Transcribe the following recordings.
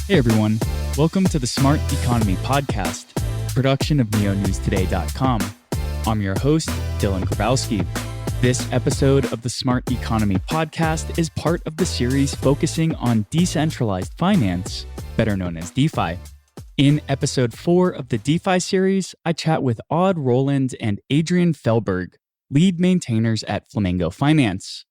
Hey everyone, welcome to the Smart Economy Podcast, a production of neonewstoday.com. I'm your host, Dylan Grabowski. This episode of the Smart Economy Podcast is part of the series focusing on decentralized finance, better known as DeFi. In episode 4 of the DeFi series, I chat with Røland and Adrian Fjellberg, lead maintainers at Flamingo Finance.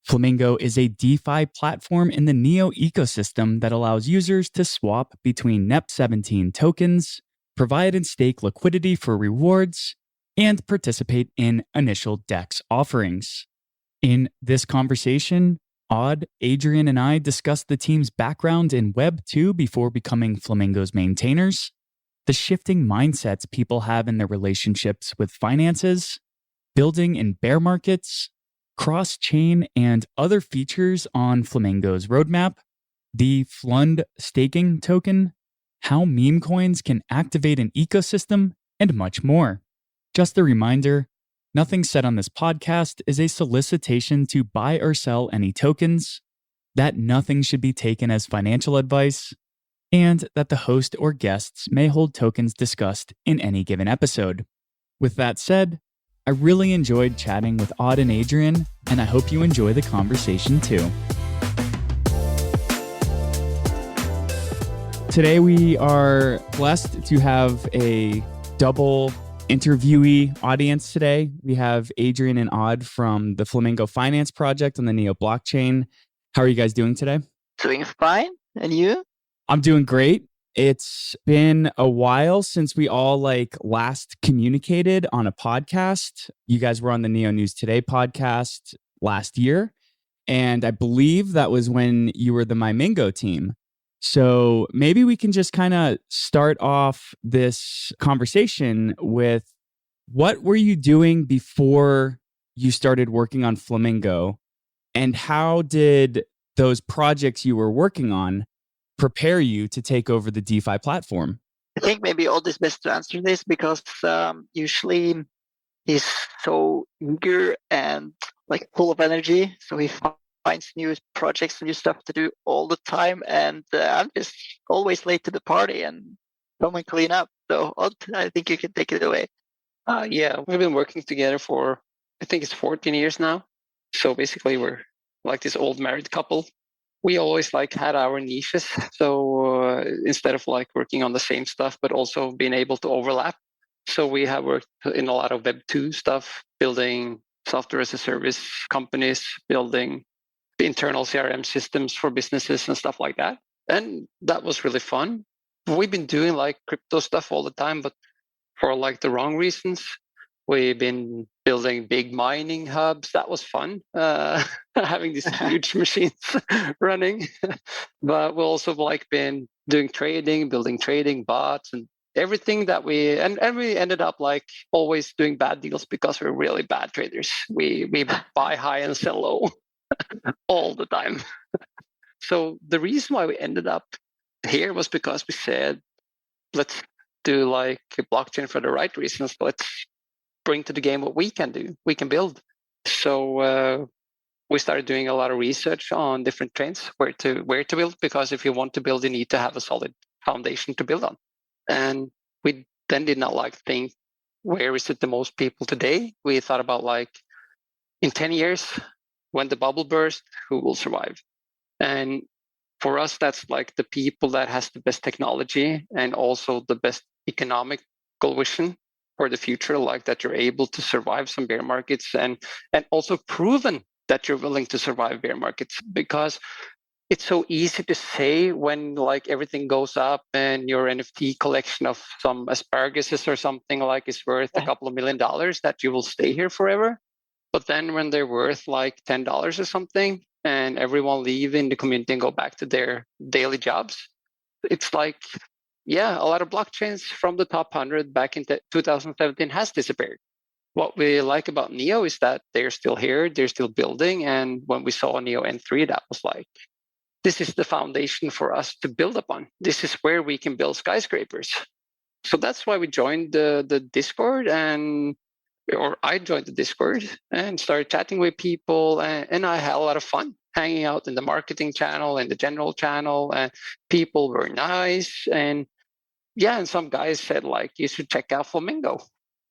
Flamingo is a DeFi platform in the Neo ecosystem that allows users to swap between Ep.08 tokens, provide and stake liquidity for rewards, and participate in initial DEX offerings. In this conversation, Adrian and I discussed the team's background in Web 2 before becoming Flamingo's maintainers, the shifting mindsets people have in their relationships with finances, building in bear markets, cross-chain and other features on Flamingo's roadmap, the FLUND staking token, how meme coins can activate an ecosystem, and much more. Just a reminder, nothing said on this podcast is a solicitation to buy or sell any tokens, that nothing should be taken as financial advice, and that the host or guests may hold tokens discussed in any given episode. With that said, I really enjoyed chatting with and Adrian, and I hope you enjoy the conversation too. Today we are blessed to have a double interviewee audience today. We have Adrian and Odd from the Flamingo Finance project on the Neo blockchain. How are you guys doing today? Doing fine. And you? I'm doing great. It's been a while since we all last communicated on a podcast. You guys were on the Neo News Today podcast last year. And I believe that was when you were the Flamingo team. So maybe we can just kind of start off this conversation with what were you doing before you started working on Flamingo? And how did those projects you were working on prepare you to take over the DeFi platform? I think maybe Odd is best to answer this because usually he's so eager and full of energy. So he finds new projects and new stuff to do all the time. And I'm just always late to the party and come and clean up. So Odd, I think you can take it away. Yeah, we've been working together for, I think it's 14 years now. So basically we're like this old married couple. We always had our niches. So instead of working on the same stuff, but also being able to overlap. So we have worked in a lot of Web 2 stuff, building software as a service companies, building the internal CRM systems for businesses and stuff like that. And that was really fun. We've been doing crypto stuff all the time, but for the wrong reasons. We've been building big mining hubs. That was fun, having these huge machines running. But we also been doing trading, building trading bots and everything that we ended up always doing bad deals because we're really bad traders. We buy high and sell low all the time. So the reason why we ended up here was because we said, let's do a blockchain for the right reasons. Let's bring to the game what we can do, we can build. So we started doing a lot of research on different trends, where to build, because if you want to build, you need to have a solid foundation to build on. And we then did not think, where is it the most people today? We thought about in 10 years, when the bubble bursts, who will survive? And for us, that's the people that has the best technology and also the best economical vision for the future, that you're able to survive some bear markets and also proven that you're willing to survive bear markets, because it's so easy to say when everything goes up and your NFT collection of some asparaguses or something is worth a couple of $1 million that you will stay here forever. But then when they're worth $10 or something and everyone leave in the community and go back to their daily jobs, it's yeah, a lot of blockchains from the top 100 back in 2017 has disappeared. What we like about Neo is that they're still here, they're still building. And when we saw Neo N3, that was this is the foundation for us to build upon. This is where we can build skyscrapers. So that's why we joined the Discord, or I joined the Discord and started chatting with people. And I had a lot of fun. hanging out in the marketing channel and the general channel, and people were nice. And yeah, and some guys said like, you should check out Flamingo.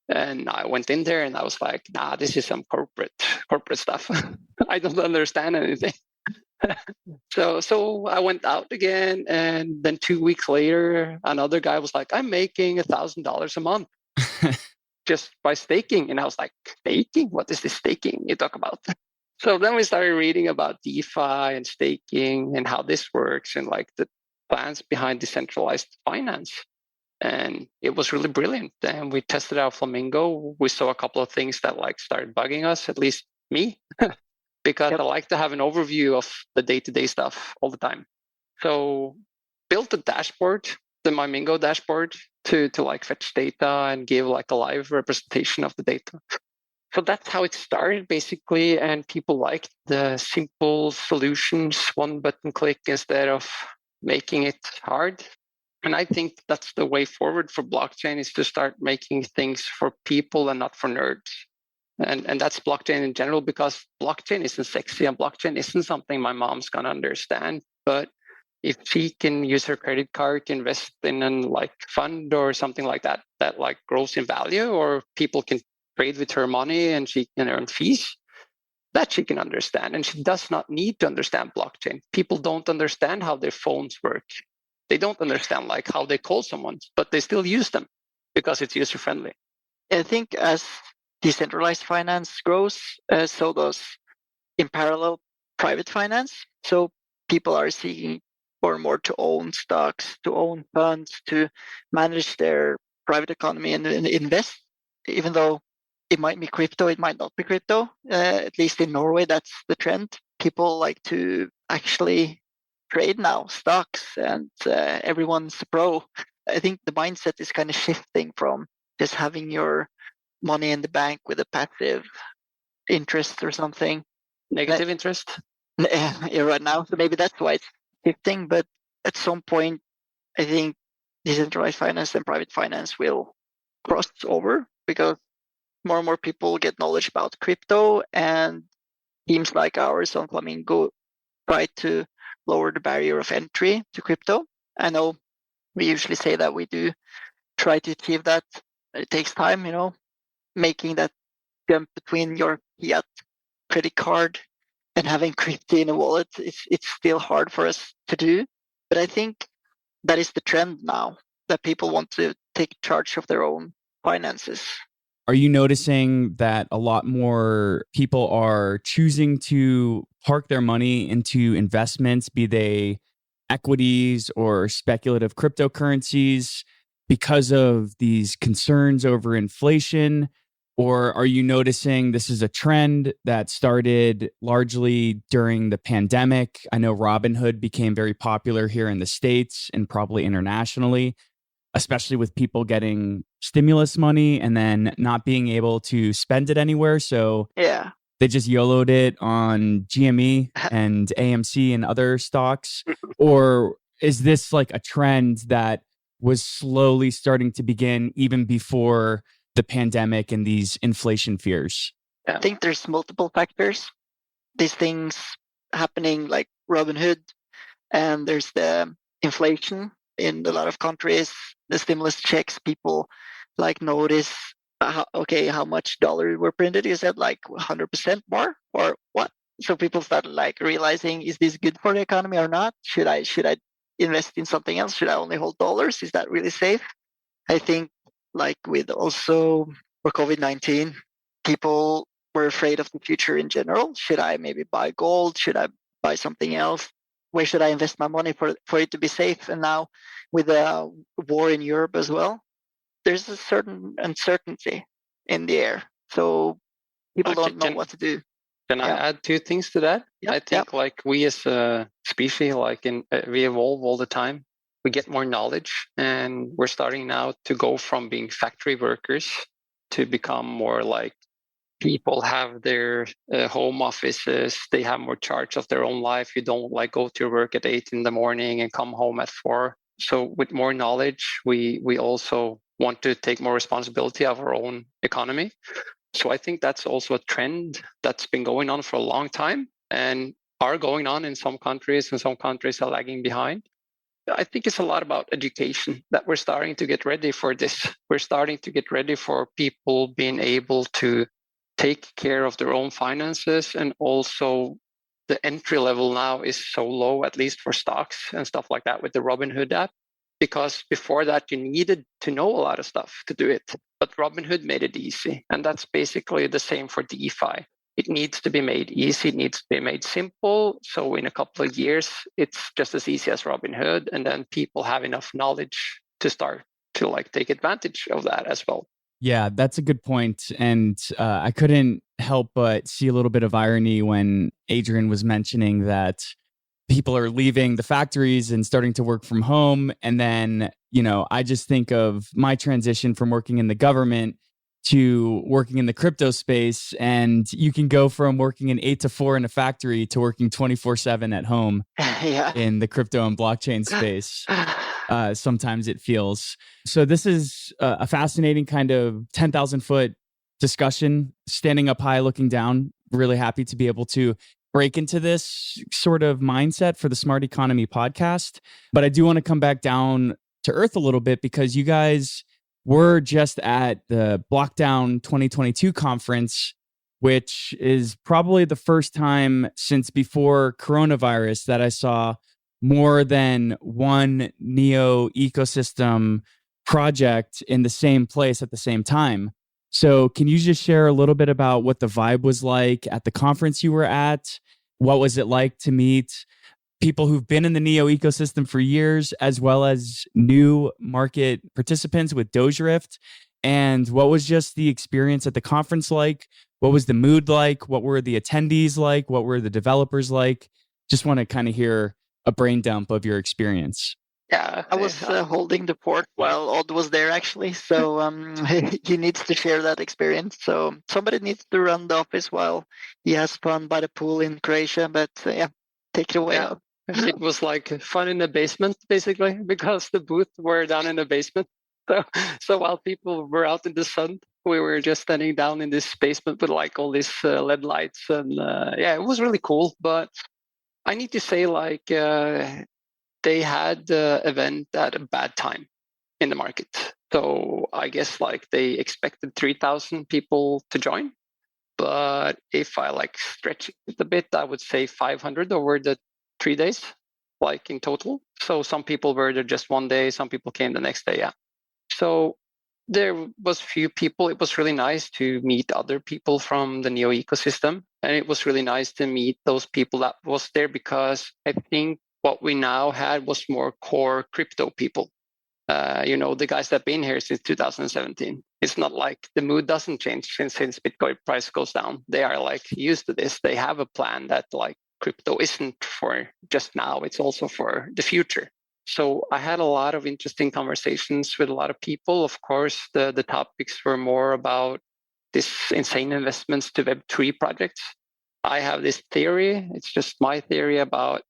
And I went in there and I was like, nah, this is some corporate stuff. I don't understand anything. So I went out again, and then 2 weeks later, another guy was like, I'm making $1,000 a month just by staking. And I was like, staking? What is this staking you talk about? So then we started reading about DeFi and staking and how this works and like the plans behind decentralized finance. And it was really brilliant. And we tested out Flamingo. We saw a couple of things that like started bugging us, at least me, because I like to have an overview of the day-to-day stuff all the time. So built a dashboard, the Flamingo dashboard, to like fetch data and give like a live representation of the data. So that's how it started basically. And people liked the simple solutions, one button click instead of making it hard. And I think that's the way forward for blockchain, is to start making things for people and not for nerds. And that's blockchain in general, because blockchain isn't sexy and blockchain isn't something my mom's going to understand. But if she can use her credit card to invest in an like fund or something like that, that like grows in value, or people can trade with her money and she can earn fees, that she can understand. And she does not need to understand blockchain. People don't understand how their phones work. They don't understand like how they call someone, but they still use them because it's user friendly. I think as decentralized finance grows, so does in parallel private finance. So people are seeking more and more to own stocks, to own funds, to manage their private economy and invest, even though it might be crypto, it might not be crypto. At least in Norway, that's the trend. People like to actually trade now, stocks, and everyone's a pro. I think the mindset is kind of shifting from just having your money in the bank with a passive interest or something. Negative interest? Yeah, right now. So maybe that's why it's shifting. But at some point, I think decentralized finance and private finance will cross over, because more and more people get knowledge about crypto, and teams like ours on Flamingo try to lower the barrier of entry to crypto. I know we usually say that we do try to achieve that. It takes time, making that jump between your fiat credit card and having crypto in a wallet. It's still hard for us to do. But I think that is the trend now, that people want to take charge of their own finances. Are you noticing that a lot more people are choosing to park their money into investments, be they equities or speculative cryptocurrencies, because of these concerns over inflation? Or are you noticing this is a trend that started largely during the pandemic? I know Robinhood became very popular here in the States and probably internationally, especially with people getting stimulus money and then not being able to spend it anywhere. So they just YOLO'd it on GME and AMC and other stocks. Or is this like a trend that was slowly starting to begin even before the pandemic and these inflation fears? I think there's multiple factors. These things happening like Robinhood, and there's the inflation in a lot of countries, the stimulus checks, people like notice, how much dollars were printed? You said like 100% more, or what? So people started like realizing, is this good for the economy or not? Should I invest in something else? Should I only hold dollars? Is that really safe? I think like with also for COVID-19, people were afraid of the future in general. Should I maybe buy gold? Should I buy something else? Where should I invest my money for it to be safe? And now with the war in Europe as well, there's a certain uncertainty in the air. So people don't know what to do. Can I add two things to that? I think like we as a species, we evolve all the time. We get more knowledge, and we're starting now to go from being factory workers to become more like people have their home offices. They have more charge of their own life. You don't like go to work at 8 in the morning and come home at 4. So with more knowledge, we also want to take more responsibility of our own economy. So I think that's also a trend that's been going on for a long time. And are going on in some countries, and some countries are lagging behind. I think it's a lot about education that we're starting to get ready for this. We're starting to get ready for people being able to take care of their own finances, and also the entry level now is so low, at least for stocks and stuff like that with the Robinhood app, because before that you needed to know a lot of stuff to do it. But Robinhood made it easy, and that's basically the same for DeFi. It needs to be made easy, it needs to be made simple. So in a couple of years, it's just as easy as Robinhood, and then people have enough knowledge to start to like take advantage of that as well. Yeah, that's a good point. And I couldn't help but see a little bit of irony when Adrian was mentioning that people are leaving the factories and starting to work from home. And then, I just think of my transition from working in the government to working in the crypto space. And you can go from working an 8 to 4 in a factory to working 24/7 at home in the crypto and blockchain space. Sometimes it feels. So this is a fascinating kind of 10,000 foot discussion, standing up high, looking down. Really happy to be able to break into this sort of mindset for the Smart Economy podcast. But I do want to come back down to earth a little bit, because you guys were just at the Blockdown 2022 conference, which is probably the first time since before coronavirus that I saw more than one Neo ecosystem project in the same place at the same time. So can you just share a little bit about what the vibe was like at the conference you were at? What was it like to meet people who've been in the Neo ecosystem for years, as well as new market participants with Doge Rift? And what was just the experience at the conference like? What was the mood like? What were the attendees like? What were the developers like? Just want to kind of hear a brain dump of your experience. Yeah, I was holding the port while Odd was there, actually. So he needs to share that experience. So somebody needs to run the office while he has fun by the pool in Croatia. But yeah, take it away. Yeah. It was like fun in the basement, basically, because the booth were down in the basement. So while people were out in the sun, we were just standing down in this basement with like all these LED lights. And yeah, it was really cool. But I need to say, like, they had the event at a bad time in the market. So I guess like they expected 3,000 people to join. But if I like stretch it a bit, I would say 500 over the 3 days, like in total. So some people were there just one day, some people came the next day. Yeah. So there was few people. It was really nice to meet other people from the Neo ecosystem. And it was really nice to meet those people that was there, because I think what we now had was more core crypto people. The guys that have been here since 2017. It's not like the mood doesn't change since Bitcoin price goes down. They are like used to this. They have a plan that like crypto isn't for just now. It's also for the future. So I had a lot of interesting conversations with a lot of people. Of course, the topics were more about this insane investments to Web3 projects. I have this theory. It's just my theory about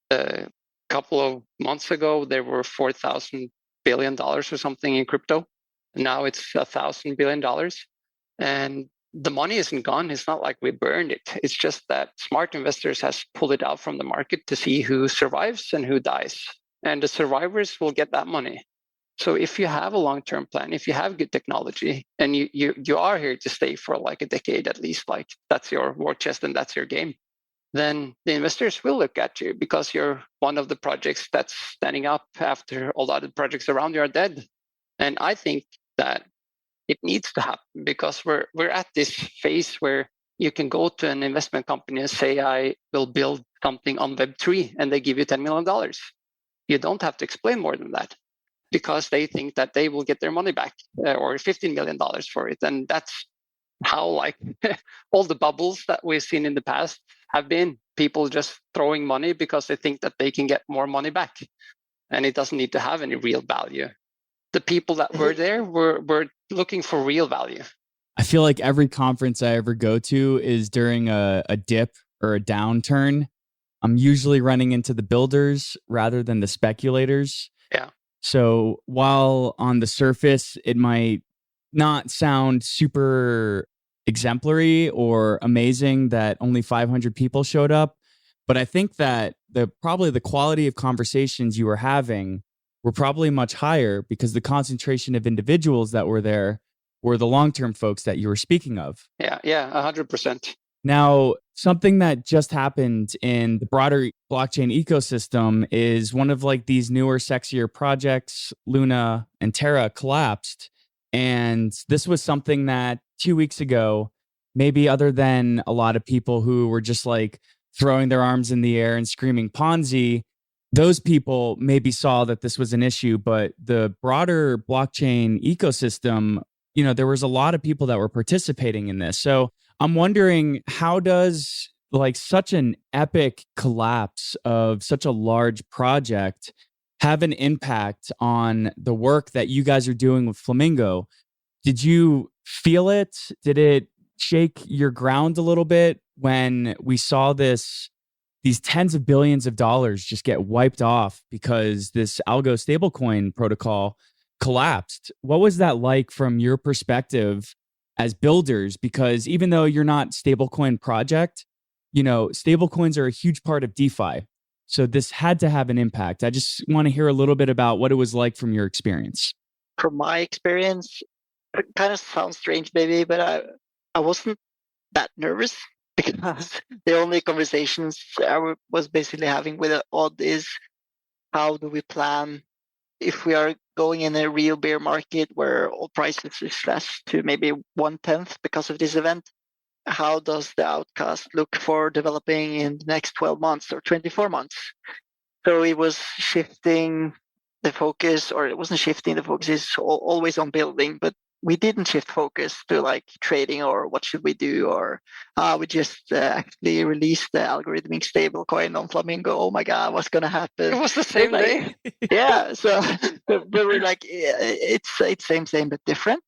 a couple of months ago, there were $4,000 billion or something in crypto. Now it's $1,000 billion. And the money isn't gone. It's not like we burned it. It's just that smart investors has pulled it out from the market to see who survives and who dies. And the survivors will get that money. So if you have a long-term plan, if you have good technology, and you are here to stay for like a decade at least, like that's your war chest and that's your game, then the investors will look at you because you're one of the projects that's standing up after all the other projects around you are dead. And I think that it needs to happen, because we're at this phase where you can go to an investment company and say, I will build something on Web3, and they give you $10 million. You don't have to explain more than that, because they think that they will get their money back, or $15 million for it. And that's how like all the bubbles that we've seen in the past have been, people just throwing money because they think that they can get more money back, and it doesn't need to have any real value. The people that were there were looking for real value. I feel like every conference I ever go to is during a dip or a downturn. I'm usually running into the builders rather than the speculators. Yeah. So while on the surface, it might not sound super exemplary or amazing that only 500 people showed up, But I think that probably the quality of conversations you were having were probably much higher because the concentration of individuals that were there were the long-term folks that you were speaking of. Yeah, 100%. Now, something that just happened in the broader blockchain ecosystem is one of like these newer, sexier projects, Luna and Terra, collapsed. And this was something that 2 weeks ago, maybe other than a lot of people who were just like throwing their arms in the air and screaming Ponzi, those people maybe saw that this was an issue, but the broader blockchain ecosystem, there was a lot of people that were participating in this. So I'm wondering, how does like such an epic collapse of such a large project have an impact on the work that you guys are doing with Flamingo? Did you feel it? Did it shake your ground a little bit when we saw these tens of billions of dollars just get wiped off because this algo stablecoin protocol collapsed? What was that like from your perspective as builders? Because even though you're not stablecoin project, stablecoins are a huge part of DeFi. So this had to have an impact. I just want to hear a little bit about what it was like from your experience. From my experience, it kind of sounds strange, maybe, but I wasn't that nervous because the only conversations I was basically having with Odd is how do we plan if we are going in a real bear market where all prices is slashed to maybe 1/10 because of this event. How does the outcast look for developing in the next 12 months or 24 months? So it was shifting the focus, or it wasn't shifting the focus, it's always on building, but we didn't shift focus to like trading or what should we do, or we just actually released the algorithmic stablecoin on Flamingo. Oh my God, what's going to happen? It was the same day. Yeah. So but we're like, it's same, but different.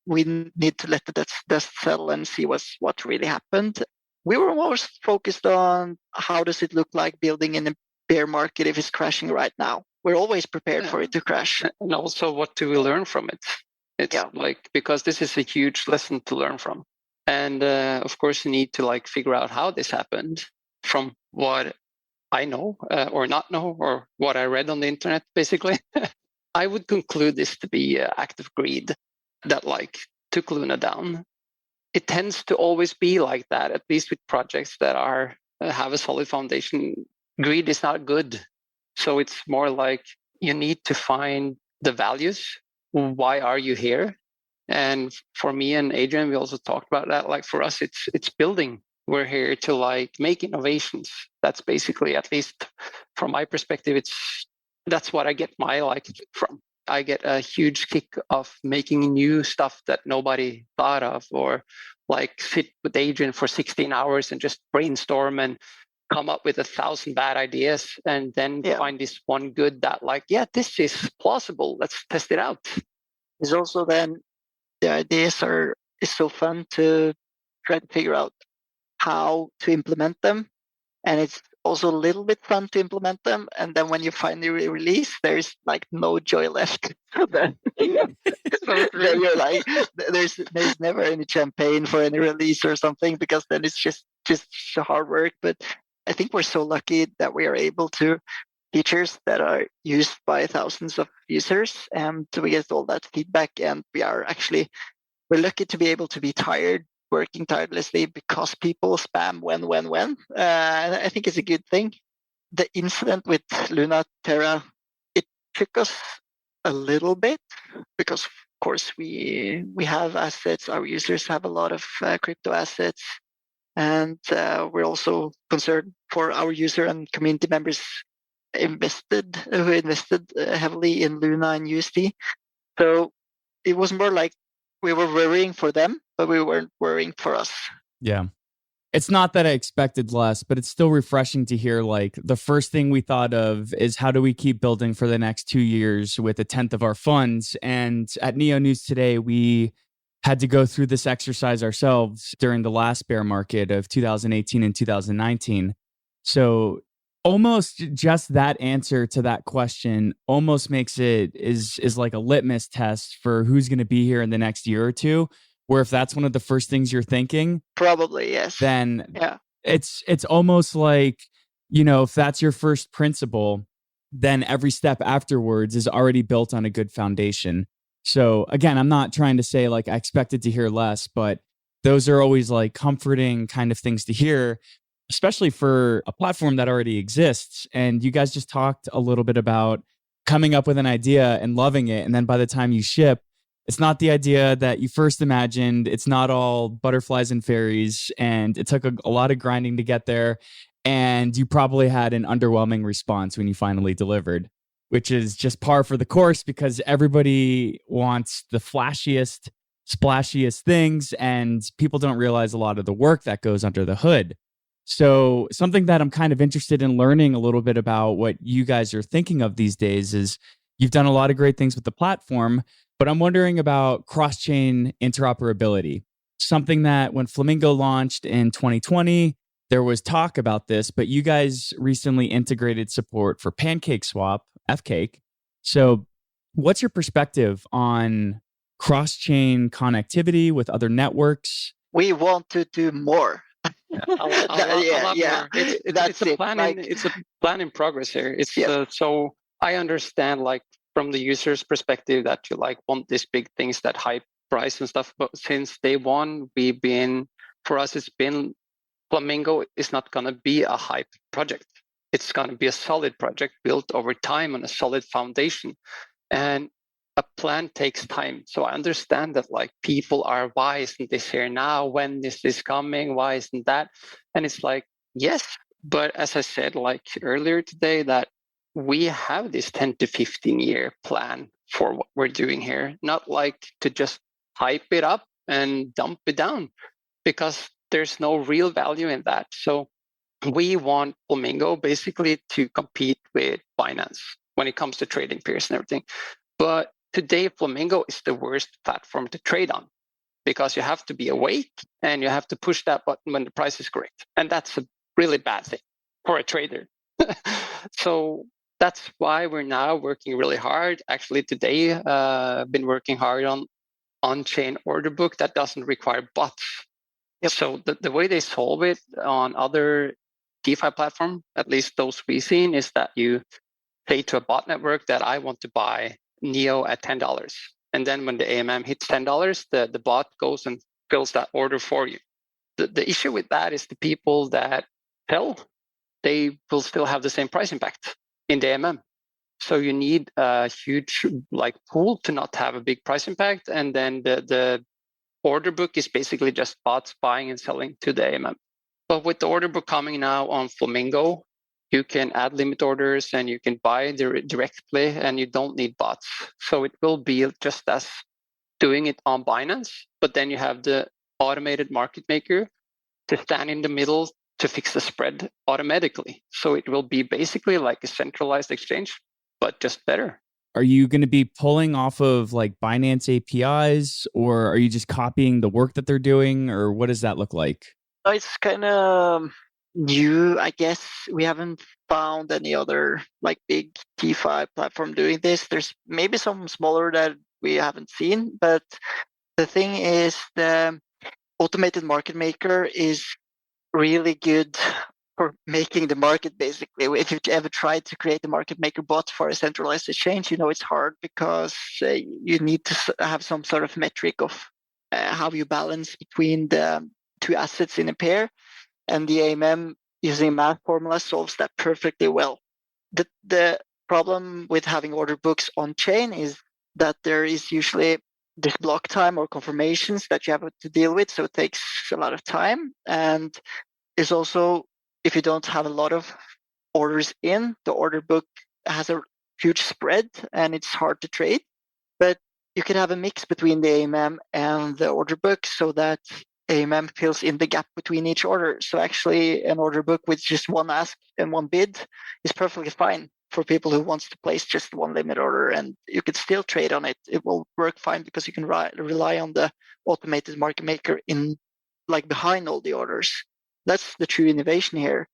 We need to let the dust settle and see what really happened. We were most focused on how does it look like building in a bear market if it's crashing right now. We're always prepared for it to crash. And also, what do we learn from it? It's like, because this is a huge lesson to learn from. And of course, you need to like figure out how this happened from what I know or not know, or what I read on the internet, basically. I would conclude this to be act of greed that like took Luna down. It tends to always be like that, at least with projects that are have a solid foundation. Greed is not good. So it's more like you need to find the values. Why are you here? And for me and Adrian, we also talked about that. Like for us, it's building. We're here to like make innovations. That's basically, at least from my perspective, that's what I get my like from. I get a huge kick of making new stuff that nobody thought of, or like sit with Adrian for 16 hours and just brainstorm and come up with 1,000 bad ideas, and then find this one good that like, this is plausible. Let's test it out. It's also then the ideas is so fun to try to figure out how to implement them. And it's also a little bit fun to implement them. And then when you finally release, there's like no joy left. then you're like, there's never any champagne for any release or something, because then it's just hard work. But I think we're so lucky that we are able to features that are used by thousands of users, and we get all that feedback. And we're lucky to be able to be working tirelessly because people spam when. I think it's a good thing. The incident with Luna Terra, it took us a little bit because, of course, we have assets. Our users have a lot of crypto assets. And we're also concerned for our user and community members who invested heavily in Luna and USD. So it was more like we were worrying for them, but we weren't worrying for us. Yeah. It's not that I expected less, but it's still refreshing to hear like the first thing we thought of is how do we keep building for the next 2 years with 1/10 of our funds. And at Neo News today, we had to go through this exercise ourselves during the last bear market of 2018 and 2019. So almost just that answer to that question almost makes it is like a litmus test for who's going to be here in the next year or two, where if that's one of the first things you're thinking, probably yes, then it's almost like if that's your first principle, then every step afterwards is already built on a good foundation. So again, I'm not trying to say like I expected to hear less, but those are always like comforting kind of things to hear, especially for a platform that already exists. And you guys just talked a little bit about coming up with an idea and loving it. And then by the time you ship, it's not the idea that you first imagined. It's not all butterflies and fairies. And it took a lot of grinding to get there. And you probably had an underwhelming response when you finally delivered, which is just par for the course because everybody wants the flashiest, splashiest things. And people don't realize a lot of the work that goes under the hood. So something that I'm kind of interested in learning a little bit about what you guys are thinking of these days is you've done a lot of great things with the platform, but I'm wondering about cross-chain interoperability. Something that when Flamingo launched in 2020, there was talk about this, but you guys recently integrated support for PancakeSwap, Fcake. So what's your perspective on cross-chain connectivity with other networks? We want to do more. A lot more. It's a plan. It's a plan in progress here. It's so I understand like from the user's perspective that you like want these big things that hype price and stuff. But since day one, for us, it's been Flamingo is not going to be a hype project. It's going to be a solid project built over time on a solid foundation. And a plan takes time. So I understand that like people are, why isn't this here now? When is this coming? Why isn't that? And it's like, yes, but as I said like earlier today, that we have this 10 to 15 year plan for what we're doing here, not like to just hype it up and dump it down because there's no real value in that. So we want Flamingo basically to compete with Binance when it comes to trading peers and everything. But today, Flamingo is the worst platform to trade on because you have to be awake and you have to push that button when the price is correct. And that's a really bad thing for a trader. So that's why we're now working really hard. Actually, today, I've been working hard on on-chain order book that doesn't require bots. Yep. So the way they solve it on other DeFi platform, at least those we've seen, is that you say to a bot network that I want to buy Neo at $10. And then when the AMM hits $10, the bot goes and fills that order for you. The issue with that is the people that sell, they will still have the same price impact in the AMM. So you need a huge like pool to not have a big price impact. And then the order book is basically just bots buying and selling to the AMM. But with the order book coming now on Flamingo, you can add limit orders and you can buy directly and you don't need bots. So it will be just as doing it on Binance, but then you have the automated market maker to stand in the middle to fix the spread automatically. So it will be basically like a centralized exchange, but just better. Are you going to be pulling off of like Binance APIs or are you just copying the work that they're doing or what does that look like? It's kind of new, I guess. We haven't found any other like big DeFi platform doing this. There's maybe some smaller that we haven't seen, but the thing is the automated market maker is really good for making the market basically. If you've ever tried to create a market maker bot for a centralized exchange, it's hard because you need to have some sort of metric of how you balance between the two assets in a pair. And the AMM using math formula solves that perfectly well. The problem with having order books on chain is that there is usually this block time or confirmations that you have to deal with. So it takes a lot of time. And it's also, if you don't have a lot of orders in, the order book has a huge spread and it's hard to trade. But you can have a mix between the AMM and the order book so that AMM fills in the gap between each order. So actually an order book with just one ask and one bid is perfectly fine for people who wants to place just one limit order, and you can still trade on it. It will work fine because you can rely on the automated market maker in like behind all the orders. That's the true innovation here.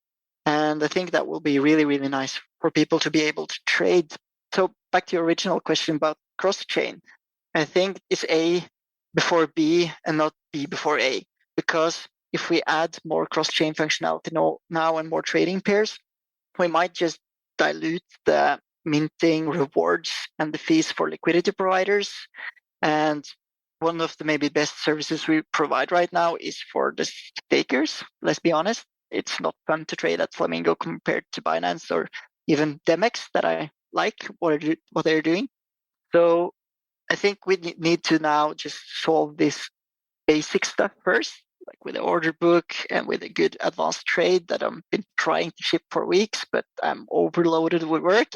And I think that will be really, really nice for people to be able to trade. So back to your original question about cross-chain, I think it's A before B and not B before A, because if we add more cross-chain functionality now and more trading pairs, we might just dilute the minting rewards and the fees for liquidity providers. And one of the maybe best services we provide right now is for the stakers. Let's be honest, it's not fun to trade at Flamingo compared to Binance or even Demex that I like what they're doing. So I think we need to now just solve this basic stuff first, like with the order book and with a good advanced trade that I've been trying to ship for weeks, but I'm overloaded with work.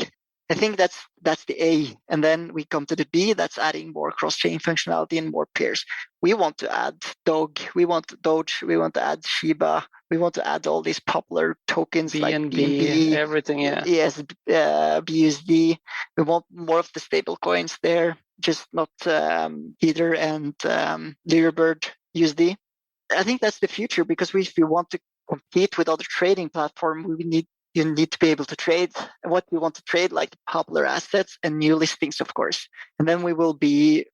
I think that's the A. And then we come to the B, that's adding more cross-chain functionality and more pairs. We want to add Dog, we want Doge, we want to add Shiba, we want to add all these popular tokens like BNB, everything, yeah. Yes, BUSD. We want more of the stable coins there, just not Ether and Lyrebird USD. I think that's the future, because if we want to compete with other trading platforms, you need to be able to trade what we want to trade, like popular assets and new listings, of course. And then we will be,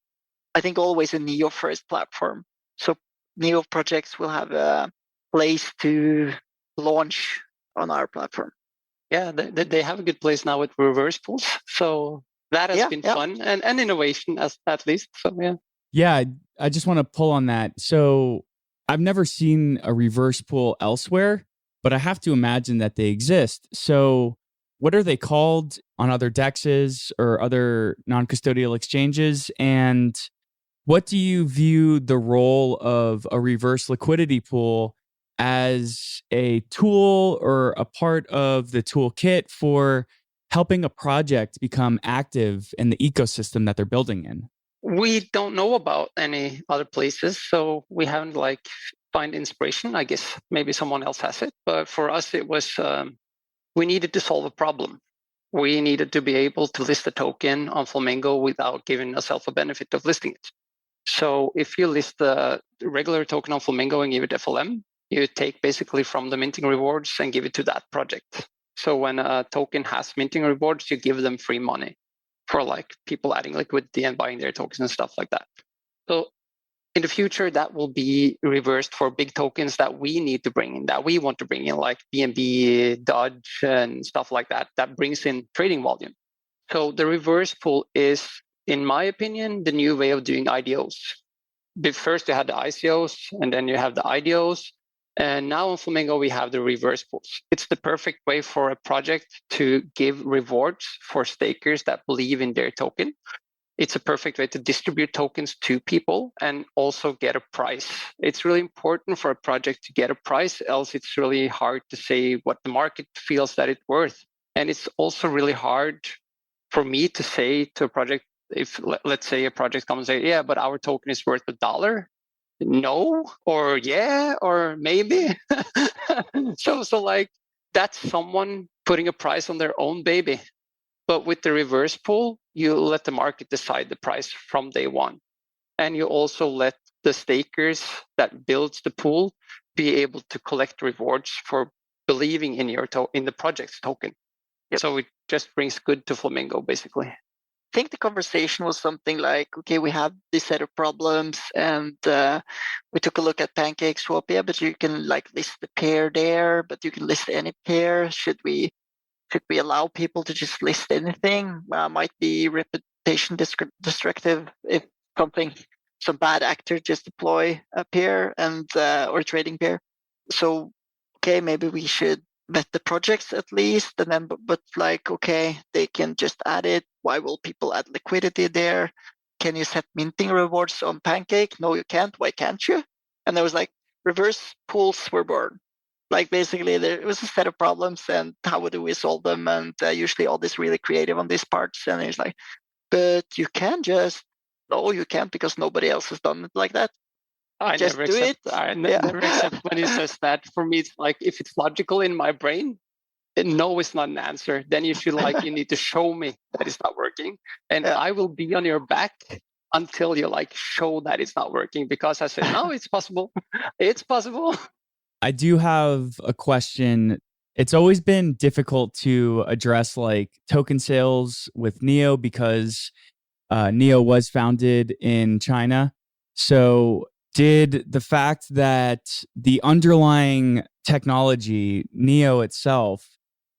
I think, always a Neo first platform. So Neo projects will have a place to launch on our platform. Yeah, they have a good place now with reverse pools. So that has been fun and innovation at least. So yeah. Yeah, I just want to pull on that. So I've never seen a reverse pool elsewhere, but I have to imagine that they exist. So what are they called on other DEXs or other non-custodial exchanges? And what do you view the role of a reverse liquidity pool as a tool or a part of the toolkit for helping a project become active in the ecosystem that they're building in? We don't know about any other places, so we haven't find inspiration. I guess maybe someone else has it, but for us it was we needed to solve a problem. We needed to be able to list a token on Flamingo without giving ourselves a benefit of listing it. So if you list the regular token on Flamingo and give it FLM, you take basically from the minting rewards and give it to that project. So when a token has minting rewards, you give them free money for people adding liquidity and buying their tokens and stuff like that. So in the future, that will be reversed for big tokens that we need to bring in, that we want to bring in, like BNB, Dodge, and stuff like that, that brings in trading volume. So the reverse pool is, in my opinion, the new way of doing IDOs. First, you had the ICOs, and then you have the IDOs. And now on Flamingo, we have the reverse pools. It's the perfect way for a project to give rewards for stakers that believe in their token. It's a perfect way to distribute tokens to people and also get a price. It's really important for a project to get a price, else it's really hard to say what the market feels that it's worth. And it's also really hard for me to say to a project, if let's say a project comes and say, yeah, but our token is worth $1. No, or yeah, or maybe. So that's someone putting a price on their own baby. But with the reverse pool, you let the market decide the price from day one. And you also let the stakers that builds the pool be able to collect rewards for believing in in the project's token. Yep. So it just brings good to Flamingo, basically. I think the conversation was something like, okay, we have this set of problems, and we took a look at PancakeSwap. Yeah, but you can list the pair there, but you can list any pair. Should we allow people to just list anything? Might be reputation destructive if some bad actor just deploy a pair and or a trading pair. So okay, maybe we should vet the projects at least, and then but okay, they can just add it. Why will people add liquidity there? Can you set minting rewards on Pancake? No, you can't. Why can't you? And there was reverse pools were born. Basically, there was a set of problems, and how do we solve them? And usually all this really creative on these parts. And it's but you can just, no, you can't, because nobody else has done it like that. I never accept when he says that. For me, it's if it's logical in my brain, no is not an answer. Then you feel you need to show me that it's not working. And I will be on your back until you show that it's not working, because I say, no, it's possible. It's possible. I do have a question. It's always been difficult to address token sales with Neo, because Neo was founded in China. So did the fact that the underlying technology, Neo itself,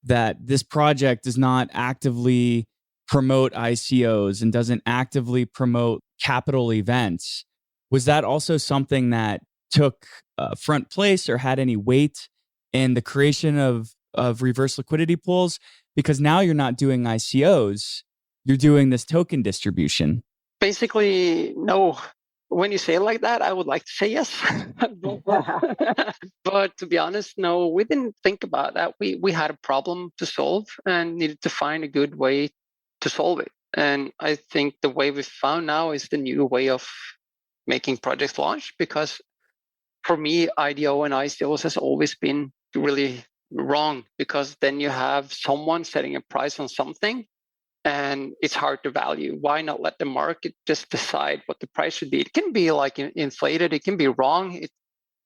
that this project does not actively promote ICOs and doesn't actively promote capital events. Was that also something that took front place or had any weight in the creation of reverse liquidity pools? Because now you're not doing ICOs, you're doing this token distribution. Basically, no. When you say it like that, I would like to say yes. But to be honest, no, we didn't think about that. We had a problem to solve and needed to find a good way to solve it. And I think the way we found now is the new way of making projects launch, because for me, IDO and ICOs has always been really wrong, because then you have someone setting a price on something and it's hard to value. Why not let the market just decide what the price should be? It can be like inflated, it can be wrong,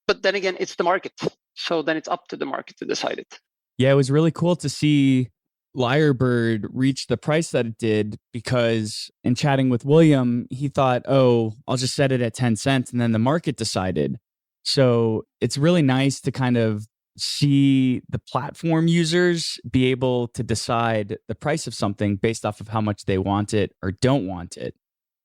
but then again, it's the market. So then it's up to the market to decide it. Yeah, it was really cool to see Lyrebird reach the price that it did, because in chatting with William, he thought, oh, I'll just set it at 10 cents. And then the market decided. So it's really nice to kind of see the platform users be able to decide the price of something based off of how much they want it or don't want it.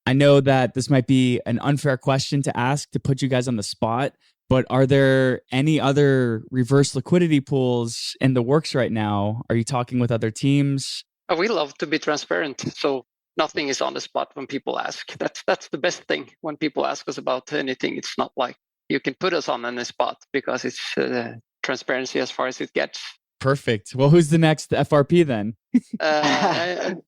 I know that this might be an unfair question to ask to put you guys on the spot, but are there any other reverse liquidity pools in the works right now? Are you talking with other teams? We love to be transparent. So nothing is on the spot when people ask. That's the best thing. When people ask us about anything, it's not like you can put us on the spot, because it's transparency as far as it gets. Perfect. Well, who's the next FRP then?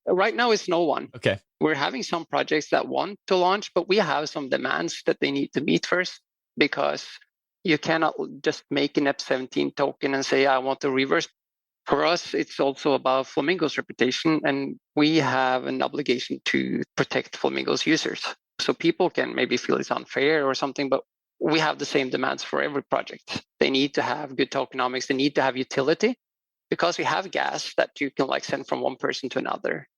Right now, it's no one. Okay. We're having some projects that want to launch, but we have some demands that they need to meet first, because you cannot just make an Ep.08 token and say, I want to reverse. For us, it's also about Flamingo's reputation, and we have an obligation to protect Flamingo's users. So people can maybe feel it's unfair or something, but we have the same demands for every project. They need to have good tokenomics. They need to have utility, because we have gas that you can like send from one person to another.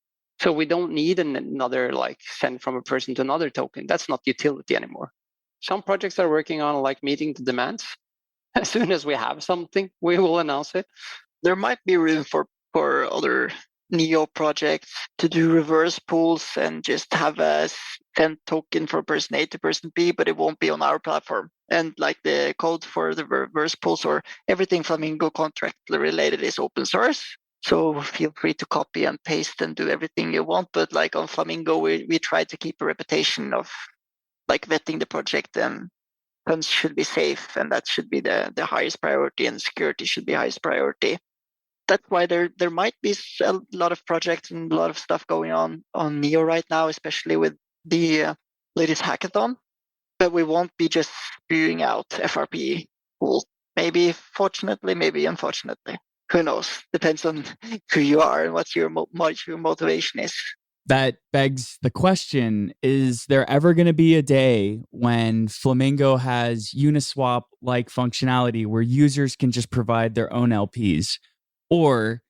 So we don't need another like send from a person to another token. That's not utility anymore. Some projects are working on like meeting the demands. As soon as we have something, we will announce it. There might be room for other Neo projects to do reverse pools and just have a send token from person A to person B, but it won't be on our platform. And like the code for the reverse pools or everything Flamingo contract related is open source. So feel free to copy and paste and do everything you want. But like on Flamingo, we try to keep a reputation of like vetting the project, and funds should be safe, and that should be the highest priority, and security should be highest priority. That's why there might be a lot of projects and a lot of stuff going on Neo right now, especially with the latest hackathon. But we won't be just spewing out FRP pools. Maybe fortunately, maybe unfortunately. Who knows? Depends on who you are and what your motivation is. That begs the question, is there ever going to be a day when Flamingo has Uniswap-like functionality where users can just provide their own LPs? Or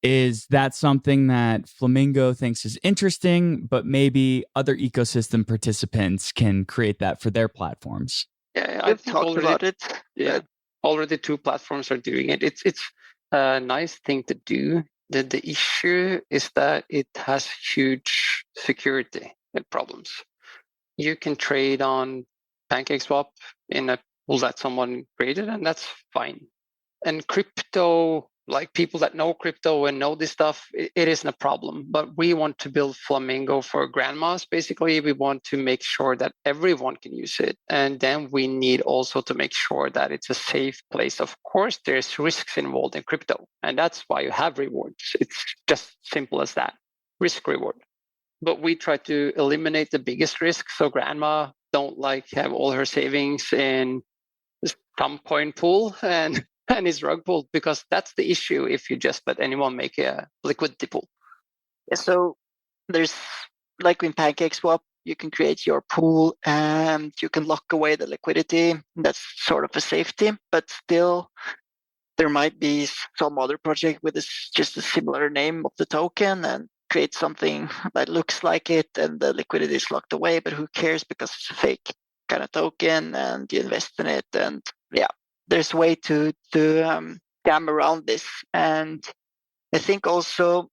is that something that Flamingo thinks is interesting, but maybe other ecosystem participants can create that for their platforms? Yeah, I've talked about it. Yeah, already 2 platforms are doing it. It's a nice thing to do. The issue is that it has huge security problems. You can trade on PancakeSwap in a pool that someone created, and that's fine. And crypto, like people that know crypto and know this stuff, it isn't a problem. But we want to build Flamingo for grandmas. Basically, we want to make sure that everyone can use it. And then we need also to make sure that it's a safe place. Of course, there's risks involved in crypto, and that's why you have rewards. It's just simple as that, risk reward. But we try to eliminate the biggest risk. So grandma don't like have all her savings in some coin pool and his rug pool, because that's the issue if you just let anyone make a liquidity pool. Yeah, so there's like in PancakeSwap, you can create your pool and you can lock away the liquidity. That's sort of a safety, but still there might be some other project with just a similar name of the token and create something that looks like it, and the liquidity is locked away, but who cares, because it's a fake kind of token and you invest in it. And yeah, there's a way to scam around this. And I think also